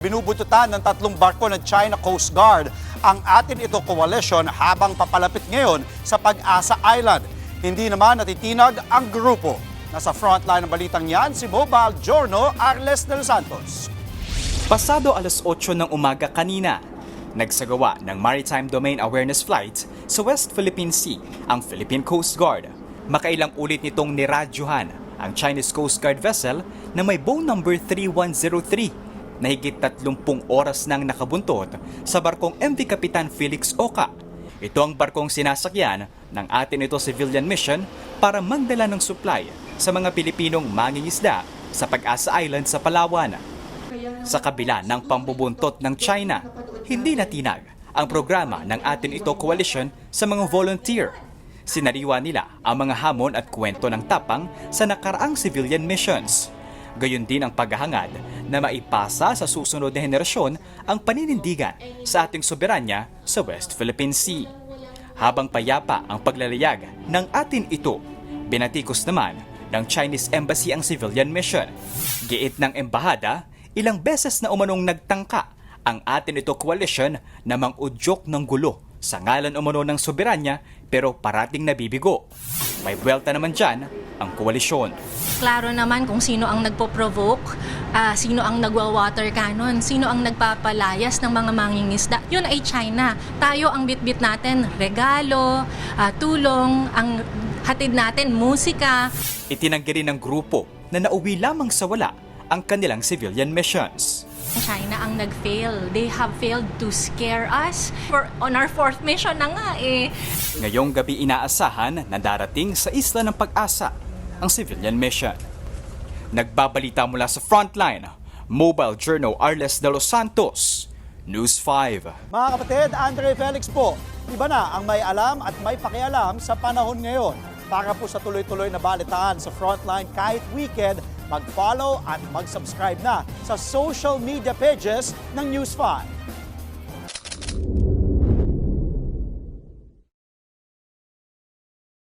Binubututan ng tatlong barko ng China Coast Guard ang atin ito coalition habang papalapit ngayon sa Pag-asa Island. Hindi naman natitinag ang grupo. Nasa frontline ng balitang yan si Mobile Journal Arles de los Santos. Pasado alas 8 ng umaga kanina, nagsagawa ng Maritime Domain Awareness Flight sa West Philippine Sea ang Philippine Coast Guard. Makailang ulit nitong niradyuhan ang Chinese Coast Guard vessel na may bow number 3103 na higit 30 oras nang nakabuntot sa barkong MV Kapitan Felix Oca. Ito ang barkong sinasakyan ng atin ito civilian mission para magdala ng supply sa mga Pilipinong mangingisda sa Pag-asa Island sa Palawan. Sa kabila ng pambubuntot ng China, hindi natinag ang programa ng atin ito coalition sa mga volunteer. Sinariwa nila ang mga hamon at kwento ng tapang sa nakaraang civilian missions. Gayon din ang paghahangad na maipasa sa susunod na henerasyon ang paninindigan sa ating soberanya sa West Philippine Sea. Habang payapa ang paglalayag ng atin ito, binatikos naman ng Chinese Embassy ang civilian mission. Giit ng embahada, ilang beses na umanong nagtangka ang atin ito coalition na mang-udyok ng gulo sa ngalan umano ng soberanya pero parating nabibigo. May buwelta naman dyan ang koalisyon. Klaro naman kung sino ang nagpo-provoke, sino ang nagwa-water cannon, sino ang nagpapalayas ng mga mangingisda. Yun ay China. Tayo ang bitbit natin, regalo, tulong, ang hatid natin, musika. Itinanggi rin ng grupo na nauwi lamang sa wala ang kanilang civilian missions. China ang nag-fail. They have failed to scare us. We're on our fourth mission na nga eh. Ngayong gabi inaasahan na darating sa Isla ng Pag-asa ang civilian mission. Nagbabalita mula sa frontline, Mobile Journal Arles de los Santos, News 5. Mga kapatid, Andre Felix po, iba na ang may alam at may pakialam sa panahon ngayon. Para po sa tuloy-tuloy na balitaan sa frontline kahit weekend, mag-follow at mag-subscribe na sa social media pages ng News 5.